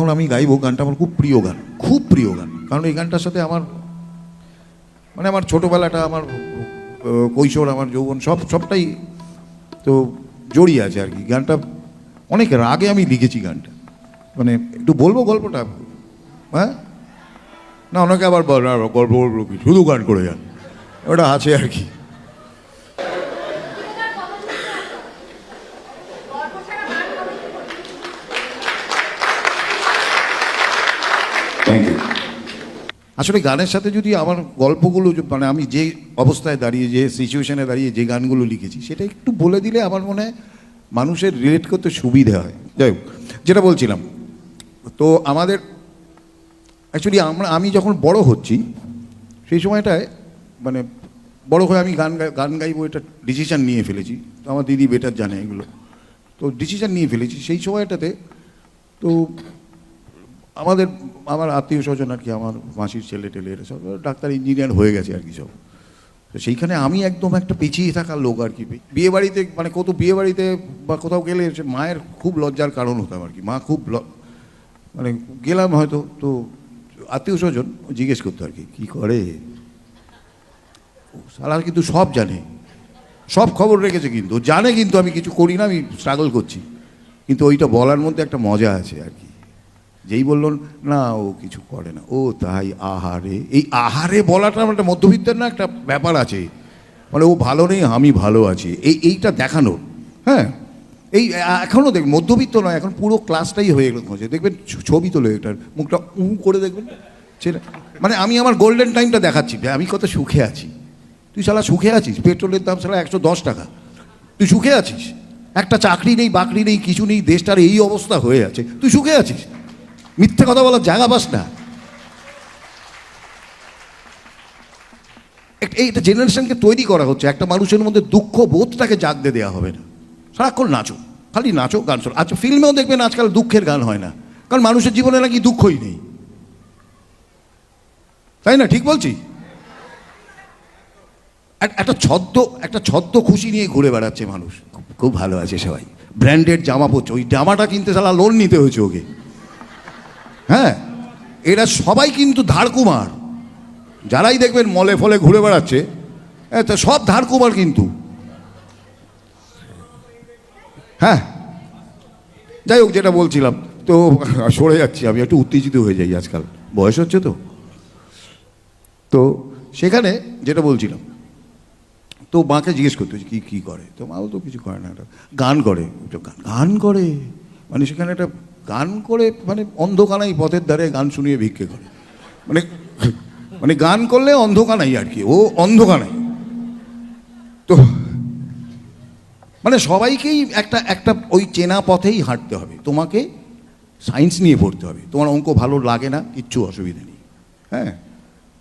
এখন আমি গাইবো গানটা আমার খুব প্রিয় গান, খুব প্রিয় গান। কারণ এই গানটার সাথে আমার মানে আমার ছোটোবেলাটা, আমার কৈশোর, আমার যৌবন সবটাই তো জড়িয়ে আছে আর কি। গানটা অনেক আগে আমি লিখেছি গানটা, মানে একটু বলবো গল্পটা, হ্যাঁ না ওনাকে আবার গল্প বলবো কি, শুধু গান করে যান, ওটা আছে আর কি। আসলে গানের সাথে যদি আমার গল্পগুলো মানে আমি যে অবস্থায় দাঁড়িয়ে, যে সিচুয়েশনে দাঁড়িয়ে যে গানগুলো লিখেছি সেটা একটু বলে দিলে আমার মনে হয় মানুষের রিলেট করতে সুবিধা হয়। যাই হোক, যেটা বলছিলাম, তো আমাদের অ্যাকচুয়ালি আমি যখন বড় হচ্ছি সেই সময়টায় মানে বড় হয়ে আমি গান গাইবো এটা ডিসিশান নিয়ে ফেলেছি। তো আমার দিদি বেটার জানে এগুলো, তো ডিসিশান নিয়ে ফেলেছি সেই সময়টাতে। তো আমার আত্মীয় স্বজন আর কি, আমার মাসির ছেলে টেলে এরা সব ডাক্তার ইঞ্জিনিয়ার হয়ে গেছে আর কি সব। তো সেইখানে আমি একদম একটা পিছিয়ে থাকা লোক আর কি। বিয়ে বাড়িতে মানে কত বিয়ে বাড়িতে বা কোথাও গেলে মায়ের খুব লজ্জার কারণ হতাম আর কি। মা খুব মানে গেলাম হয়তো, তো আত্মীয় স্বজন জিজ্ঞেস করতো আর কি কী করে সারা, কিন্তু সব জানে, সব খবর রেখেছে, কিন্তু জানে কিন্তু আমি কিছু করি না, আমি স্ট্রাগল করছি। কিন্তু ওইটা বলার মধ্যে একটা মজা আছে আর কি। যেই বলল না ও কিছু করে না, ও তাই আহারে, এই আহারে বলাটা একটা মধ্যবিত্তের না একটা ব্যাপার আছে, মানে ও ভালো নেই আমি ভালো আছি, এইটা দেখানোর। হ্যাঁ, এই এখনও দেখ মধ্যবিত্ত নয়, এখন পুরো ক্লাসটাই হয়ে গেল। দেখবেন ছবি তোলে এটার মুখটা করে দেখবেন সেটা, মানে আমি আমার গোল্ডেন টাইমটা দেখাচ্ছি, আমি কত সুখে আছি। তুই শালা সুখে আছিস? পেট্রোলের দাম শালা 110 টাকা, তুই সুখে আছিস? একটা চাকরি নেই, বাকরি নেই, কিছু নেই, দেশটার এই অবস্থা হয়ে আছে, তুই সুখে আছিস? মিথ্যে কথা বলার জায়গা পাস না। এইটা জেনারেশনকে তৈরি করা হচ্ছে, একটা মানুষের মধ্যে দুঃখ বোধটাকে জাগতে দেওয়া হবে না। সারাক্ষণ নাচো, খালি নাচো, গান শোনো। আচ্ছা, ফিল্মেও দেখবেন আজকাল দুঃখের গান হয় না, কারণ মানুষের জীবনে নাকি দুঃখই নেই, তাই না? ঠিক বলছি? একটা ছদ্ম খুশি নিয়ে ঘুরে বেড়াচ্ছে মানুষ, খুব ভালো আছে সবাই, ব্র্যান্ডেড জামা পরছে, ওই জামাটা কিনতে সালা লোন নিতে হয়েছে ওকে। হ্যাঁ, এরা সবাই কিন্তু ধারকুমার, যারাই দেখবেন মলে ফলে ঘুরে বেড়াচ্ছে তা সব ধারকুমার কিন্তু। হ্যাঁ, যাই হোক, যেটা বলছিলাম, তো সরে যাচ্ছি, আমি একটু উত্তেজিত হয়ে যাই আজকাল, বয়স হচ্ছে তো। তো সেখানে যেটা বলছিলাম, তো মাকে জিজ্ঞেস করতে কি কী করে, তো মাও তো কিছু করে না, একটা গান করে, গান করে, মানে সেখানে একটা গান করে, মানে অন্ধকানাই পথের ধারে গান শুনিয়ে ভিক্ষে করে, মানে মানে গান করলে অন্ধকানাই আর কি, ও অন্ধকানাই। তো মানে সবাইকেই একটা ওই চেনা পথেই হাঁটতে হবে। তোমাকে সায়েন্স নিয়ে পড়তে হবে, তোমার অঙ্ক ভালো লাগে না, কিচ্ছু অসুবিধা নেই। হ্যাঁ,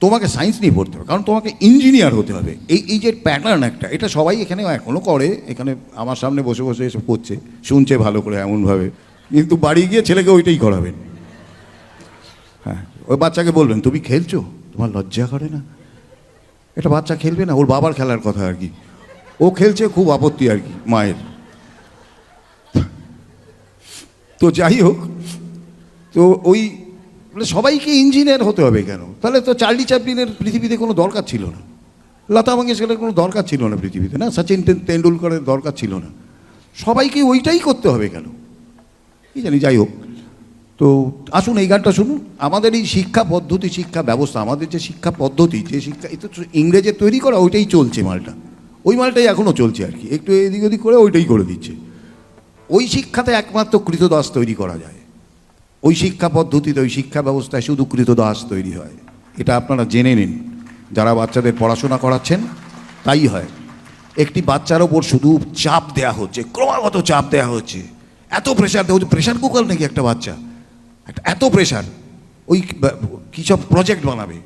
তোমাকে সায়েন্স নিয়ে পড়তে হবে, কারণ তোমাকে ইঞ্জিনিয়ার হতে হবে। এই যে প্যাটার্ন একটা, এটা সবাই এখানে এখনও করে, এখানে আমার সামনে বসে বসে এসব করছে, শুনছে ভালো করে এমনভাবে, কিন্তু বাড়ি গিয়ে ছেলেকে ওইটাই করাবেন। হ্যাঁ, ওই বাচ্চাকে বলবেন তুমি খেলছো, তোমার লজ্জা করে না? এটা বাচ্চা খেলবে না, ওর বাবার খেলার কথা আর কি, ও খেলছে, খুব আপত্তি আর কি মায়ের। তো যাই হোক, তো ওই সবাইকে ইঞ্জিনিয়ার হতে হবে কেন? তাহলে তো চার্লি চ্যাপলিনের পৃথিবীতে কোনো দরকার ছিল না, লতা মঙ্গেশকরের কোনো দরকার ছিল না পৃথিবীতে, না সচিন তেন্ডুলকরের দরকার ছিল না, সবাইকে ওইটাই করতে হবে কেন কি জানি। যাই হোক, তো আসুন এই গানটা শুনুন। আমাদের এই শিক্ষা পদ্ধতি, শিক্ষা ব্যবস্থা, আমাদের যে শিক্ষা পদ্ধতি, যে শিক্ষা, এটা ইংরেজের তৈরি করা, ওইটাই চলছে মালটা, ওই মালটাই এখনও চলছে আর কি, একটু এদিক ওদিক করে ওইটাই করে দিচ্ছে। ওই শিক্ষাতে একমাত্র কৃতদাস তৈরি করা যায়, ওই শিক্ষা পদ্ধতিতে, ওই শিক্ষা ব্যবস্থায় শুধু কৃতদাস তৈরি হয়, এটা আপনারা জেনে নিন। যারা বাচ্চাদের পড়াশোনা করাচ্ছেন তাই হয়। একটি বাচ্চার ওপর শুধু চাপ দেয়া হচ্ছে, ক্রমাগত চাপ দেওয়া হচ্ছে, এত প্রেশার দেওয়া হচ্ছে, প্রেশার কুকার নাকি একটা বাচ্চা, এত প্রেশার, ওই কী সব প্রজেক্ট বানাবে।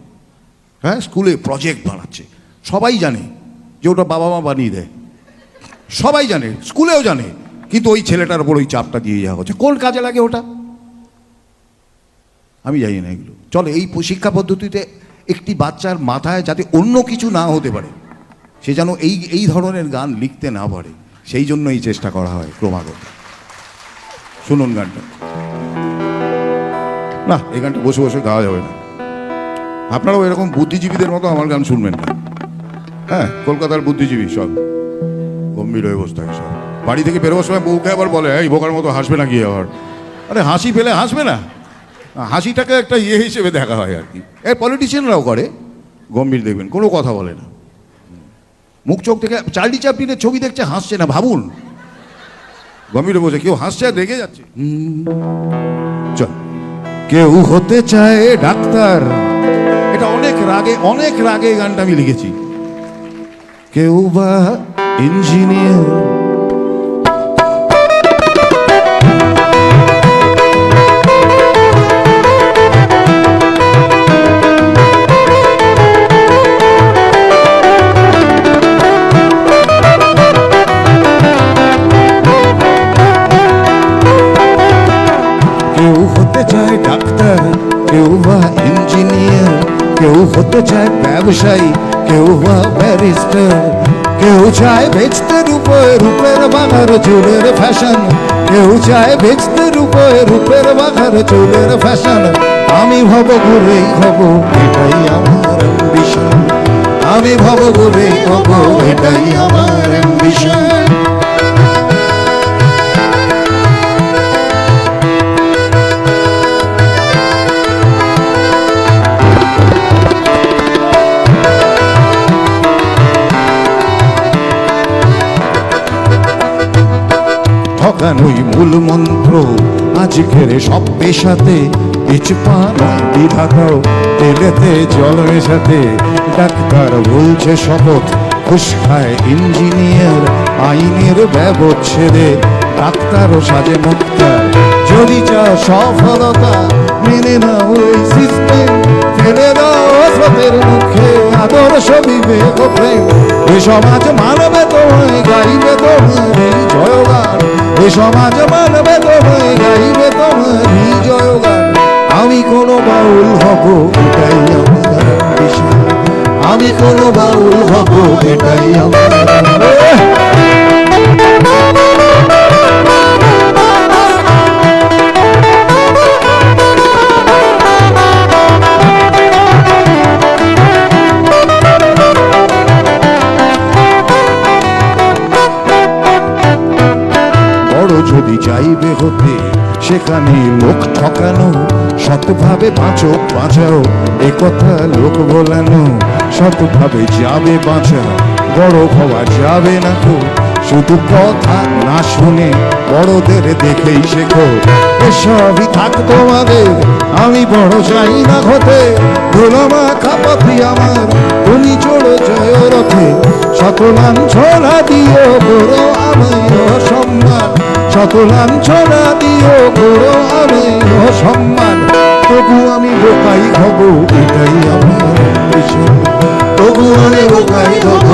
হ্যাঁ, স্কুলে প্রজেক্ট বানাচ্ছে, সবাই জানে যে ওটা বাবা মা বানিয়ে দেয়, সবাই জানে, স্কুলেও জানে, কিন্তু ওই ছেলেটার ওপর ওই চাপটা দিয়ে যাওয়া হচ্ছে। কোন কাজে লাগে ওটা আমি জানি না এগুলো। চলো, এই শিক্ষা পদ্ধতিতে একটি বাচ্চার মাথায় যাতে অন্য কিছু না হতে পারে, সে যেন এই ধরনের গান লিখতে না পারে, সেই জন্য এই চেষ্টা করা হয় ক্রমাগত। শুনুন গানটা। না, এই গানটা বসে বসে গাওয়া যাবে না। আপনারাও এরকম বুদ্ধিজীবীদের মতো আমার গান শুনবেন না। হ্যাঁ, কলকাতার বুদ্ধিজীবী সব গম্ভীর হয়ে বসে থাকে সব। বাড়ি থেকে বেরোবার সময় বউকে আবার বলে, এই বোকার মতো হাসবে না কি আবার? আরে হাসি পেলে হাসবে না, হাসিটাকে একটা ইয়ে হিসেবে দেখা হয় আর কি। এর পলিটিশিয়ানরাও করে, গম্ভীর দেখবেন কোনো কথা বলে না, মুখ চোখ থেকে। চার্লি চ্যাপলিনের ছবি দেখছে, হাসছে না, ভাবুন। গম্ভীরে বসে কেউ হাসছে আর রেগে যাচ্ছে। চল। কেউ হতে চায় ডাক্তার, এটা অনেক রাগে গানটা আমি লিখেছি। কেউ বা ইঞ্জিনিয়ার, কেউ হতে চায় ডাক্তার, কেউ বা ইঞ্জিনিয়ার, কেউ হতে চায় ব্যবসায়ী, কেউ বা ব্যারিস্টার, কেউ চায় বেচতে রূপের বাঘার চুলের ফ্যাশন, কেউ চায় বেচতে রূপের বাঘার চুলের ফ্যাশন। আমি ভব ঘুরেই হব, এটাই আমার অ্যাম্বিশন। আমি ভব ঘুরেই হব, এটাই আমার অ্যাম্বিশন। ঠকানোই মূল মন্ত্র আজকের সব পেশাতে, পিছপা নয় বিধাতাও, তেলেতে জল মেশাতে। ডাক্তার বলছে শপথ, ঘুষ খায় ইঞ্জিনিয়ার, আইনের ব্যবচ্ছেদে ডাক্তারও সাজে মুক্তার। যদি চাও সফলতা, মেনে নাও এই সিস্টেম, ফেলে দাও স্রোতের মুখে আদর্শ বিবেক প্রেম। এ সমাজ মানবে তোমায়, গাইবে তোমারই জয়গান। এ সমাজ মানবে তোমায়, গাইবে তোমারই জয়গান। আমি কোনো বাউল হব, এটাই আমার অ্যাম্বিশন। আমি কোনো বাউল হব, এটাই আমার যদি চাইবে হতে, সেখানে লোক ঠকানো। সৎভাবে বাঁচাও, একথা লোক বলানো। সৎভাবে যাবে বাঁচা, বড় হওয়া যাবে না তো। শুধু কথা না শুনে বড়দের দেখেই শেখো। এসবই থাক তোমাদের, আমি বড় চাই না হতে। ধুলোমা খাপথি আমার, তুমি চড়ো জয় রথে। শত লাঞ্ছনা দিও, বড় আমায় সম্মান। শত লাঞ্ছনা দিও, বড় আমায় সম্মান। তবু আমি বোকাই হব, এটাই আমার অ্যাম্বিশন। তবু আমি বোকাই হব,